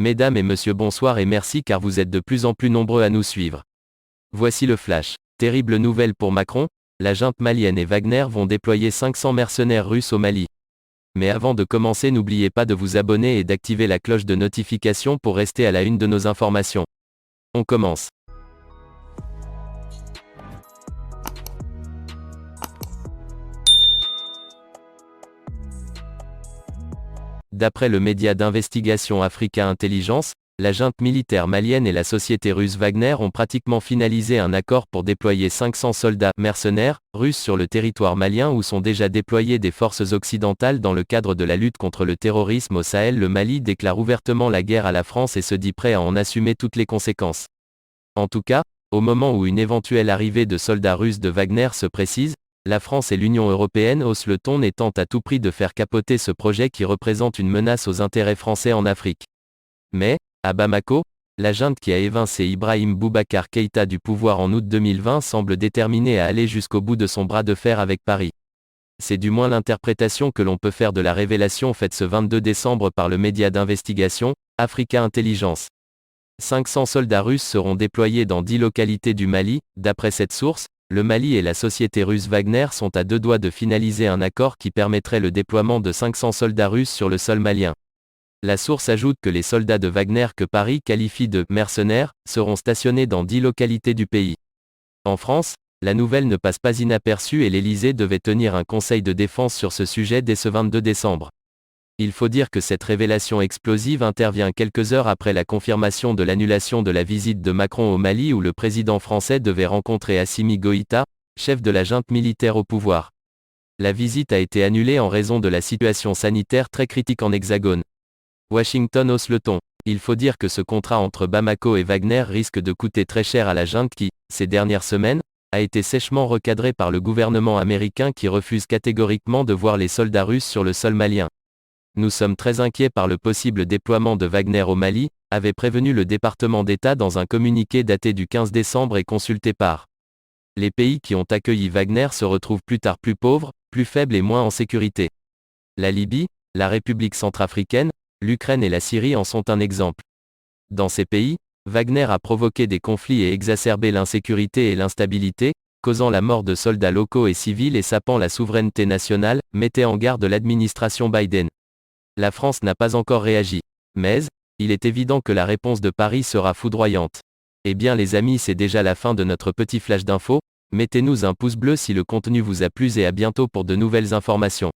Mesdames et messieurs, bonsoir et merci car vous êtes de plus en plus nombreux à nous suivre. Voici le flash. Terrible nouvelle pour Macron, la junte malienne et Wagner vont déployer 500 mercenaires russes au Mali. Mais avant de commencer, n'oubliez pas de vous abonner et d'activer la cloche de notification pour rester à la une de nos informations. On commence. D'après le média d'investigation Africa Intelligence, la junte militaire malienne et la société russe Wagner ont pratiquement finalisé un accord pour déployer 500 soldats mercenaires russes sur le territoire malien où sont déjà déployées des forces occidentales dans le cadre de la lutte contre le terrorisme au Sahel. Le Mali déclare ouvertement la guerre à la France et se dit prêt à en assumer toutes les conséquences. En tout cas, au moment où une éventuelle arrivée de soldats russes de Wagner se précise, la France et l'Union européenne haussent le ton et tentent à tout prix de faire capoter ce projet qui représente une menace aux intérêts français en Afrique. Mais, à Bamako, la junte qui a évincé Ibrahim Boubacar Keïta du pouvoir en août 2020 semble déterminée à aller jusqu'au bout de son bras de fer avec Paris. C'est du moins l'interprétation que l'on peut faire de la révélation faite ce 22 décembre par le média d'investigation, Africa Intelligence. 500 soldats russes seront déployés dans 10 localités du Mali. D'après cette source, le Mali et la société russe Wagner sont à deux doigts de finaliser un accord qui permettrait le déploiement de 500 soldats russes sur le sol malien. La source ajoute que les soldats de Wagner que Paris qualifie de « mercenaires » seront stationnés dans 10 localités du pays. En France, la nouvelle ne passe pas inaperçue et l'Élysée devait tenir un conseil de défense sur ce sujet dès ce 22 décembre. Il faut dire que cette révélation explosive intervient quelques heures après la confirmation de l'annulation de la visite de Macron au Mali où le président français devait rencontrer Assimi Goïta, chef de la junte militaire au pouvoir. La visite a été annulée en raison de la situation sanitaire très critique en Hexagone. Washington hausse le ton. Il faut dire que ce contrat entre Bamako et Wagner risque de coûter très cher à la junte qui, ces dernières semaines, a été sèchement recadré par le gouvernement américain qui refuse catégoriquement de voir les soldats russes sur le sol malien. Nous sommes très inquiets par le possible déploiement de Wagner au Mali, avait prévenu le département d'État dans un communiqué daté du 15 décembre et consulté par. Les pays qui ont accueilli Wagner se retrouvent plus tard plus pauvres, plus faibles et moins en sécurité. La Libye, la République centrafricaine, l'Ukraine et la Syrie en sont un exemple. Dans ces pays, Wagner a provoqué des conflits et exacerbé l'insécurité et l'instabilité, causant la mort de soldats locaux et civils et sapant la souveraineté nationale, mettait en garde l'administration Biden. La France n'a pas encore réagi. Mais, il est évident que la réponse de Paris sera foudroyante. Eh bien les amis, c'est déjà la fin de notre petit flash d'infos. Mettez-nous un pouce bleu si le contenu vous a plu et à bientôt pour de nouvelles informations.